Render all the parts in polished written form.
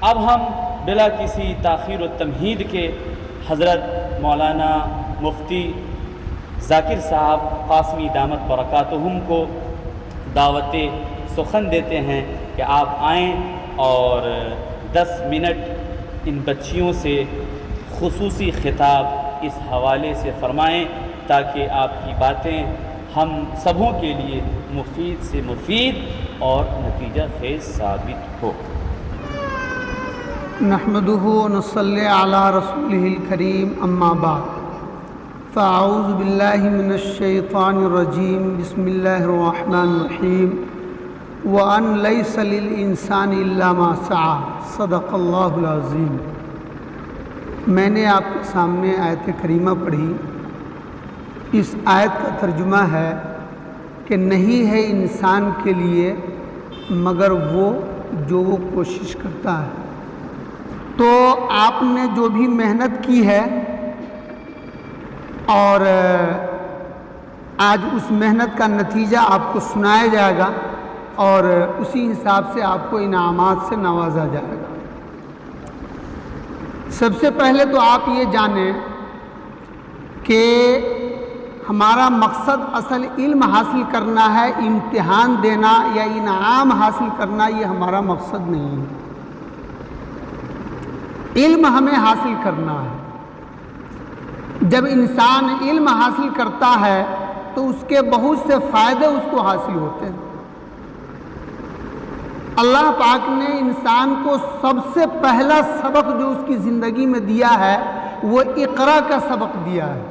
اب ہم بلا کسی تاخیر و تمہید کے حضرت مولانا مفتی ذاکر صاحب قاسمی دامت برکاتہم کو دعوت سخن دیتے ہیں کہ آپ آئیں اور 10 منٹ ان بچیوں سے خصوصی خطاب اس حوالے سے فرمائیں تاکہ آپ کی باتیں ہم سبوں کے لیے مفید سے مفید اور نتیجہ خیز ثابت ہو۔ نحمدہ ونصلی علی رسولہ الکریم، اما بعد فاعوذ باللہ من الشیطان الرجیم، بسم اللہ الرحمن الرحیم، وَأَن لَيْسَ لِلْإِنسَانِ إِلَّا مَا سَعَى، صدق اللہ العظیم۔ میں نے آپ کے سامنے آیت کریمہ پڑھی۔ اس آیت کا ترجمہ ہے کہ نہیں ہے انسان کے لیے مگر وہ جو وہ کوشش کرتا ہے۔ تو آپ نے جو بھی محنت کی ہے اور آج اس محنت کا نتیجہ آپ کو سنایا جائے گا اور اسی حساب سے آپ کو انعامات سے نوازا جائے گا۔ سب سے پہلے تو آپ یہ جانیں کہ ہمارا مقصد اصل علم حاصل کرنا ہے، امتحان دینا یا انعام حاصل کرنا یہ ہمارا مقصد نہیں ہے۔ علم ہمیں حاصل کرنا ہے۔ جب انسان علم حاصل کرتا ہے تو اس کے بہت سے فائدے اس کو حاصل ہوتے ہیں۔ اللہ پاک نے انسان کو سب سے پہلا سبق جو اس کی زندگی میں دیا ہے وہ اقرا کا سبق دیا ہے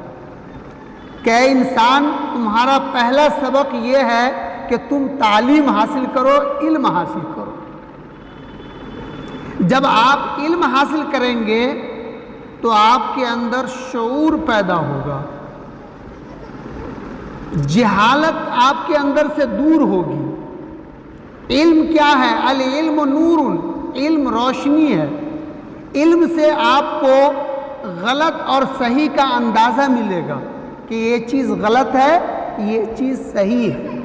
کہ اے انسان، تمہارا پہلا سبق یہ ہے کہ تم تعلیم حاصل کرو، علم حاصل کرو۔ جب آپ علم حاصل کریں گے تو آپ کے اندر شعور پیدا ہوگا، جہالت آپ کے اندر سے دور ہوگی۔ علم کیا ہے؟ العلم نور، علم روشنی ہے۔ علم سے آپ کو غلط اور صحیح کا اندازہ ملے گا کہ یہ چیز غلط ہے، یہ چیز صحیح ہے۔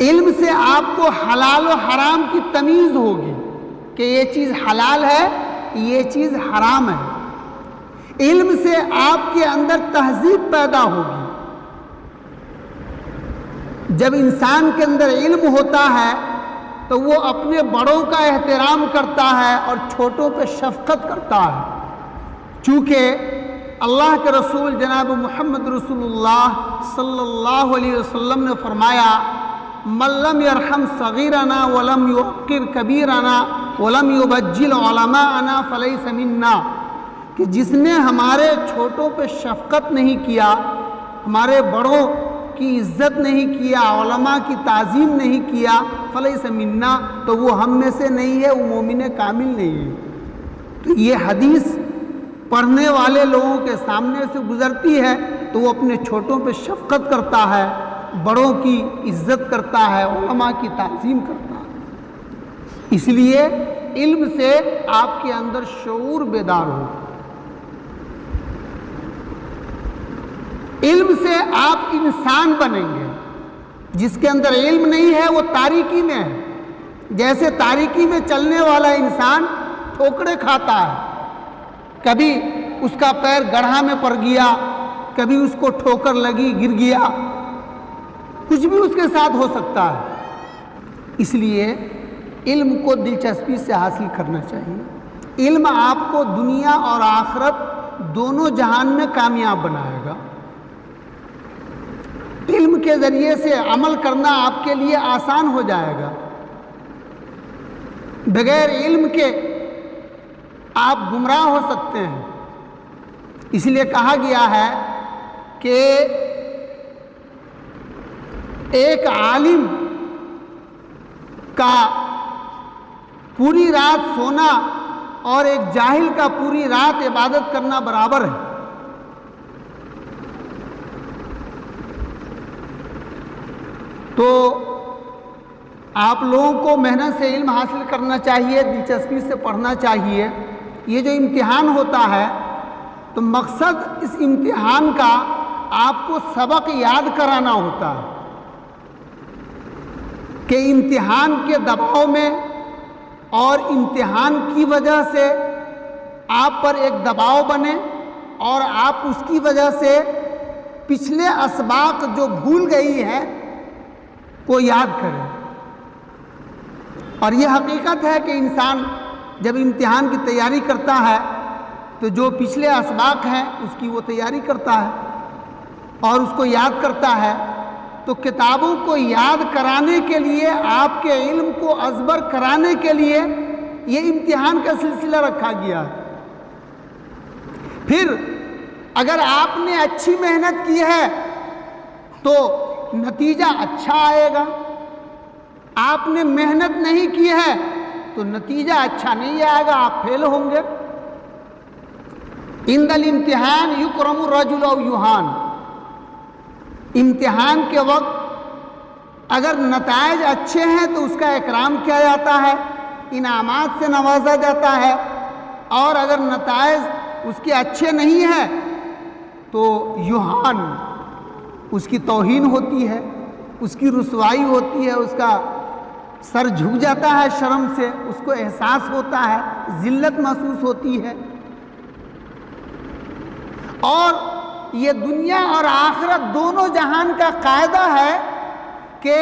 علم سے آپ کو حلال و حرام کی تمیز ہوگی کہ یہ چیز حلال ہے، یہ چیز حرام ہے۔ علم سے آپ کے اندر تہذیب پیدا ہوگی۔ جب انسان کے اندر علم ہوتا ہے تو وہ اپنے بڑوں کا احترام کرتا ہے اور چھوٹوں پہ شفقت کرتا ہے، چونکہ اللہ کے رسول جناب محمد رسول اللہ صلی اللہ علیہ وسلم نے فرمایا، من لم یرحم صغیرنا ولم یوقر کبیرنا ولم یبجل علماءنا فلیس منا، کہ جس نے ہمارے چھوٹوں پہ شفقت نہیں کیا، ہمارے بڑوں کی عزت نہیں کیا، علماء کی تعظیم نہیں کیا، فلیس منا، تو وہ ہم میں سے نہیں ہے، وہ مومن کامل نہیں ہے۔ تو یہ حدیث پڑھنے والے لوگوں کے سامنے سے گزرتی ہے تو وہ اپنے چھوٹوں پہ شفقت کرتا ہے، بڑوں کی عزت کرتا ہے، علماء کی تعظیم کرتا ہے۔ اس لیے علم سے آپ کے اندر شعور بیدار ہو۔ علم سے آپ انسان بنیں گے۔ جس کے اندر علم نہیں ہے وہ تاریکی میں ہے۔ جیسے تاریکی میں چلنے والا انسان ٹھوکریں کھاتا ہے، کبھی اس کا پیر گڑھا میں پڑ گیا، کبھی اس کو ٹھوکر لگی گر گیا، کچھ بھی اس کے ساتھ ہو سکتا ہے۔ اس لیے علم کو دلچسپی سے حاصل کرنا چاہیے۔ علم آپ کو دنیا اور آخرت دونوں جہان میں کامیاب بنائے گا۔ علم کے ذریعے سے عمل کرنا آپ کے لیے آسان ہو جائے گا۔ بغیر علم کے آپ گمراہ ہو سکتے ہیں۔ اس لیے کہا گیا ہے کہ ایک عالم کا پوری رات سونا اور ایک جاہل کا پوری رات عبادت کرنا برابر ہے۔ تو آپ لوگوں کو محنت سے علم حاصل کرنا چاہیے، دلچسپی سے پڑھنا چاہیے۔ یہ جو امتحان ہوتا ہے تو مقصد اس امتحان کا آپ کو سبق یاد کرانا ہوتا ہے کہ امتحان کے دباؤ میں اور امتحان کی وجہ سے آپ پر ایک دباؤ بنے اور آپ اس کی وجہ سے پچھلے اسباق جو بھول گئی ہے کو یاد کریں۔ اور یہ حقیقت ہے کہ انسان جب امتحان کی تیاری کرتا ہے تو جو پچھلے اسباق ہیں اس کی وہ تیاری کرتا ہے اور اس کو یاد کرتا ہے، تو کتابوں کو یاد کرانے کے لیے، آپ کے علم کو ازبر کرانے کے لیے یہ امتحان کا سلسلہ رکھا گیا ہے۔ پھر اگر آپ نے اچھی محنت کی ہے تو نتیجہ اچھا آئے گا، آپ نے محنت نہیں کی ہے تو نتیجہ اچھا نہیں آئے گا، آپ فیل ہوں گے۔ عند الامتحان یکرم الرجل او یہان، امتحان کے وقت اگر نتائج اچھے ہیں تو اس کا اکرام کیا جاتا ہے، انعامات سے نوازا جاتا ہے، اور اگر نتائج اس کے اچھے نہیں ہیں تو یہان، اس کی توہین ہوتی ہے، اس کی رسوائی ہوتی ہے، اس کا سر جھک جاتا ہے شرم سے، اس کو احساس ہوتا ہے، ذلت محسوس ہوتی ہے۔ اور یہ دنیا اور آخرت دونوں جہان کا قاعدہ ہے کہ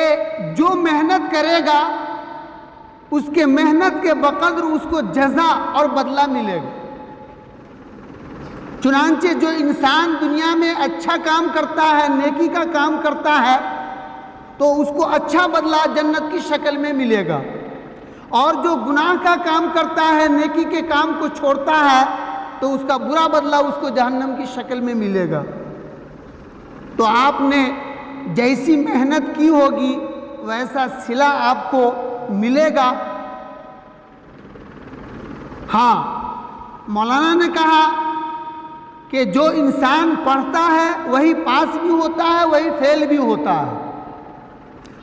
جو محنت کرے گا اس کے محنت کے بقدر اس کو جزا اور بدلہ ملے گا۔ چنانچہ جو انسان دنیا میں اچھا کام کرتا ہے، نیکی کا کام کرتا ہے، تو اس کو اچھا بدلہ جنت کی شکل میں ملے گا، اور جو گناہ کا کام کرتا ہے، نیکی کے کام کو چھوڑتا ہے، تو اس کا برا بدلہ اس کو جہنم کی شکل میں ملے گا۔ تو آپ نے جیسی محنت کی ہوگی ویسا صلہ آپ کو ملے گا۔ ہاں، مولانا نے کہا کہ جو انسان پڑھتا ہے وہی پاس بھی ہوتا ہے، وہی فیل بھی ہوتا ہے۔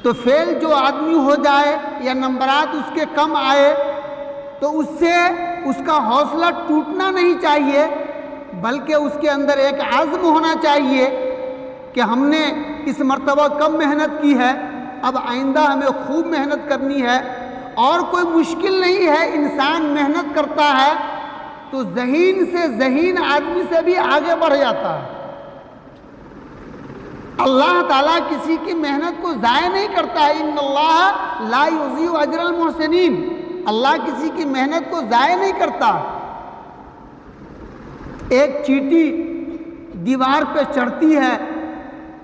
تو فیل جو آدمی ہو جائے یا نمبرات اس کے کم آئے تو اس سے اس کا حوصلہ ٹوٹنا نہیں چاہیے، بلکہ اس کے اندر ایک عزم ہونا چاہیے کہ ہم نے اس مرتبہ کم محنت کی ہے، اب آئندہ ہمیں خوب محنت کرنی ہے۔ اور کوئی مشکل نہیں ہے، انسان محنت کرتا ہے تو ذہین سے ذہین آدمی سے بھی آگے بڑھ جاتا ہے۔ اللہ تعالیٰ کسی کی محنت کو ضائع نہیں کرتا ہے، ان اللہ لا یضیع اجر المحسنین، اللہ کسی کی محنت کو ضائع نہیں کرتا۔ ایک چیٹی دیوار پہ چڑھتی ہے،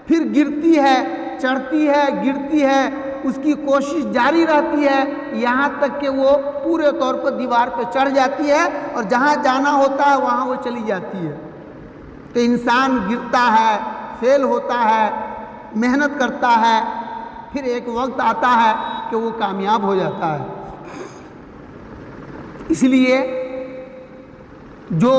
پھر گرتی ہے، چڑھتی ہے، گرتی ہے، اس کی کوشش جاری رہتی ہے یہاں تک کہ وہ پورے طور پر دیوار پہ چڑھ جاتی ہے اور جہاں جانا ہوتا ہے وہاں وہ چلی جاتی ہے۔ تو انسان گرتا ہے، فیل ہوتا ہے، محنت کرتا ہے، پھر ایک وقت آتا ہے کہ وہ کامیاب ہو جاتا ہے۔ اس لیے جو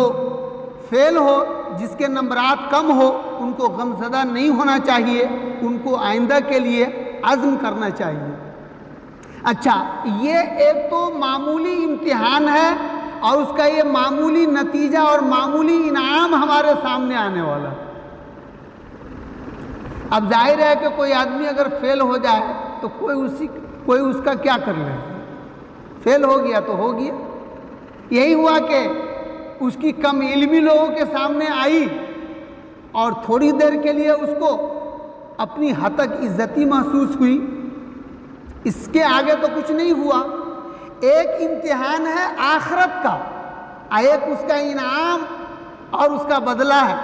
فیل ہو، جس کے نمبرات کم ہو، ان کو غمزدہ نہیں ہونا چاہیے، ان کو آئندہ کے لیے عزم کرنا چاہیے۔ اچھا، یہ ایک تو معمولی امتحان ہے اور اس کا یہ معمولی نتیجہ اور معمولی انعام ہمارے سامنے آنے والا ہے۔ اب ظاہر ہے کہ کوئی آدمی اگر فیل ہو جائے تو کوئی اس کا کیا کر لے، فیل ہو گیا تو ہو گیا۔ یہی ہوا کہ اس کی کم علمی لوگوں کے سامنے آئی اور تھوڑی دیر کے لیے اس کو اپنی حد تک عزتی محسوس ہوئی، اس کے آگے تو کچھ نہیں ہوا۔ ایک امتحان ہے آخرت کا، ایک اس کا انعام اور اس کا بدلہ ہے۔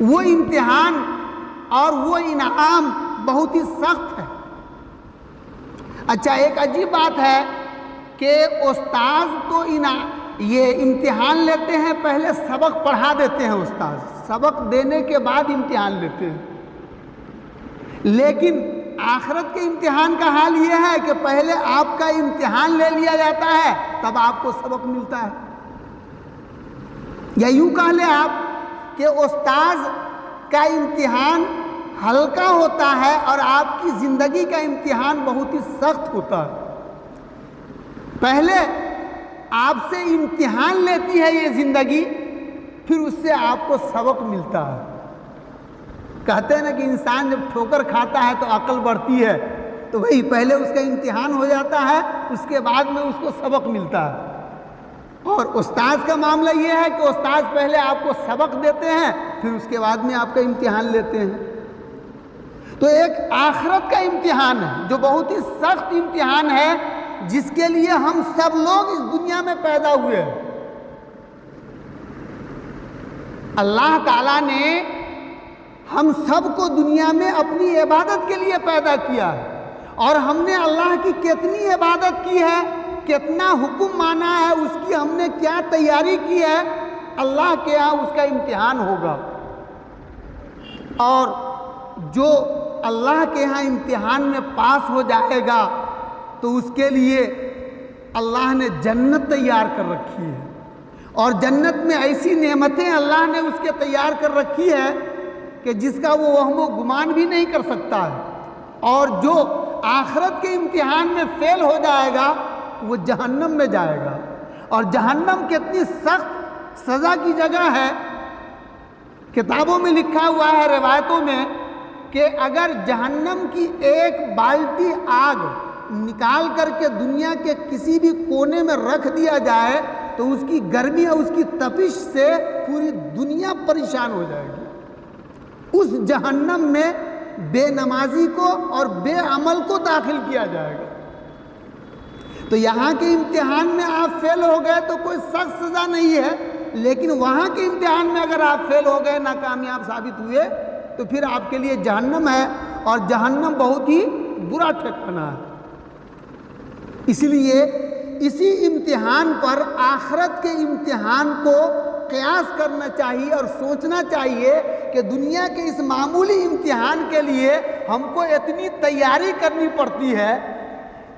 وہ امتحان اور وہ انعام بہت ہی سخت ہے۔ اچھا، ایک عجیب بات ہے کہ استاذ تو یہ امتحان لیتے ہیں، پہلے سبق پڑھا دیتے ہیں، استاذ سبق دینے کے بعد امتحان لیتے ہیں۔ لیکن آخرت کے امتحان کا حال یہ ہے کہ پہلے آپ کا امتحان لے لیا جاتا ہے، تب آپ کو سبق ملتا ہے۔ یا یوں کہہ لیں آپ کہ استاذ کا امتحان ہلکا ہوتا ہے اور آپ کی زندگی کا امتحان بہت ہی سخت ہوتا ہے۔ پہلے آپ سے امتحان لیتی ہے یہ زندگی، پھر اس سے آپ کو سبق ملتا ہے۔ کہتے ہیں نا کہ انسان جب ٹھوکر کھاتا ہے تو عقل بڑھتی ہے، تو وہی پہلے اس کا امتحان ہو جاتا ہے، اس کے بعد میں اس کو سبق ملتا ہے۔ اور استاذ کا معاملہ یہ ہے کہ استاذ پہلے آپ کو سبق دیتے ہیں، پھر اس کے بعد میں آپ کا امتحان لیتے ہیں۔ تو ایک آخرت کا امتحان ہے جو بہت ہی سخت امتحان ہے، جس کے لیے ہم سب لوگ اس دنیا میں پیدا ہوئے ہیں۔ اللہ تعالیٰ نے ہم سب کو دنیا میں اپنی عبادت کے لیے پیدا کیا ہے، اور ہم نے اللہ کی کتنی عبادت کی ہے، کتنا حکم مانا ہے، اس کی ہم نے کیا تیاری کی ہے، اللہ کے ہاں اس کا امتحان ہوگا۔ اور جو اللہ کے ہاں امتحان میں پاس ہو جائے گا تو اس کے لیے اللہ نے جنت تیار کر رکھی ہے، اور جنت میں ایسی نعمتیں اللہ نے اس کے تیار کر رکھی ہے کہ جس کا وہ وہم و گمان بھی نہیں کر سکتا ہے۔ اور جو آخرت کے امتحان میں فیل ہو جائے گا وہ جہنم میں جائے گا، اور جہنم کتنی سخت سزا کی جگہ ہے۔ کتابوں میں لکھا ہوا ہے، روایتوں میں، کہ اگر جہنم کی ایک بالٹی آگ نکال کر کے دنیا کے کسی بھی کونے میں رکھ دیا جائے تو اس کی گرمی اور اس کی تپش سے پوری دنیا پریشان ہو جائے گی۔ اس جہنم میں بے نمازی کو اور بے عمل کو داخل کیا جائے گا۔ تو یہاں کے امتحان میں آپ فیل ہو گئے تو کوئی سخت سزا نہیں ہے، لیکن وہاں کے امتحان میں اگر آپ فیل ہو گئے، ناکامیاب ثابت ہوئے، تو پھر آپ کے لیے جہنم ہے، اور جہنم بہت ہی برا ٹھکانہ ہے۔ اس لیے اسی امتحان پر آخرت کے امتحان کو قیاس کرنا چاہیے اور سوچنا چاہیے کہ دنیا کے اس معمولی امتحان کے لیے ہم کو اتنی تیاری کرنی پڑتی ہے،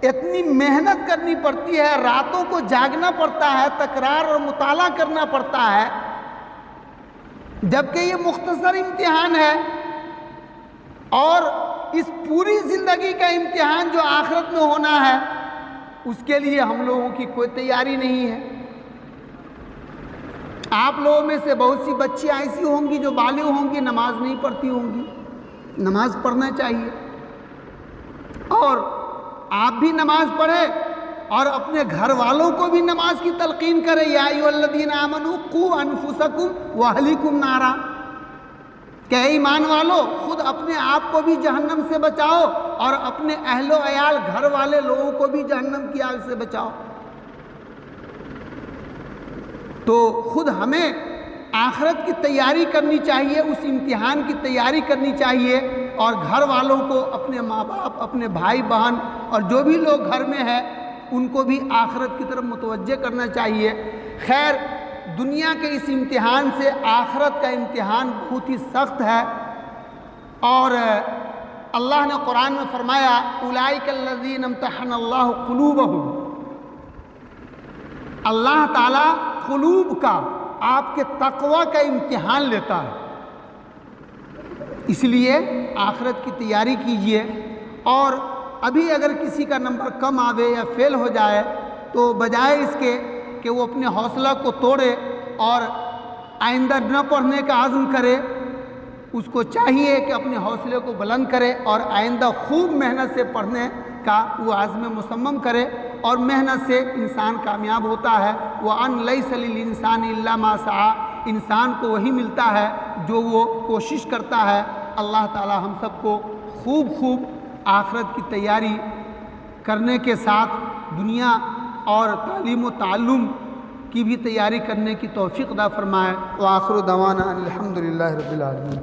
اتنی محنت کرنی پڑتی ہے، راتوں کو جاگنا پڑتا ہے، تکرار اور مطالعہ کرنا پڑتا ہے، جبکہ یہ مختصر امتحان ہے۔ اور اس پوری زندگی کا امتحان جو آخرت میں ہونا ہے، اس کے لیے ہم لوگوں کی کوئی تیاری نہیں ہے۔ آپ لوگوں میں سے بہت سی بچیاں ایسی ہوں گی جو بالغ ہوں گی، نماز نہیں پڑھتی ہوں گی۔ نماز پڑھنا چاہیے، اور آپ بھی نماز پڑھیں اور اپنے گھر والوں کو بھی نماز کی تلقین کریں۔ یا ایھا الذین آمنوا قوا انفسکم واہلیکم نارا، کہ اے ایمان والو، خود اپنے آپ کو بھی جہنم سے بچاؤ اور اپنے اہل و عیال، گھر والے لوگوں کو بھی جہنم کی آگ سے بچاؤ۔ تو خود ہمیں آخرت کی تیاری کرنی چاہیے، اس امتحان کی تیاری کرنی چاہیے، اور گھر والوں کو، اپنے ماں باپ، اپنے بھائی بہن اور جو بھی لوگ گھر میں ہیں ان کو بھی آخرت کی طرف متوجہ کرنا چاہیے۔ خیر، دنیا کے اس امتحان سے آخرت کا امتحان بہت ہی سخت ہے، اور اللہ نے قرآن میں فرمایا اولئک الذین امتحن اللہ قلوبہم۔ اللہ تعالیٰ قلوب کا، آپ کے تقوی کا امتحان لیتا ہے۔ اس لیے آخرت کی تیاری کیجئے، اور ابھی اگر کسی کا نمبر کم آوے یا فیل ہو جائے تو بجائے اس کے کہ وہ اپنے حوصلہ کو توڑے اور آئندہ نہ پڑھنے کا عزم کرے، اس کو چاہیے کہ اپنے حوصلے کو بلند کرے اور آئندہ خوب محنت سے پڑھنے کا وہ عزم مصمم کرے، اور محنت سے انسان کامیاب ہوتا ہے۔ وَأَنْ لَيْسَ لِلْإِنسَانِ إِلَّا مَا سَعَىٰ، انسان کو وہی ملتا ہے جو وہ کوشش کرتا ہے۔ اللہ تعالی ہم سب کو خوب آخرت کی تیاری کرنے کے ساتھ دنیا اور تعلیم و تعلم کی بھی تیاری کرنے کی توفیق عطا فرمائے۔ وآخر دعوانا ان الحمد للہ رب العالمین۔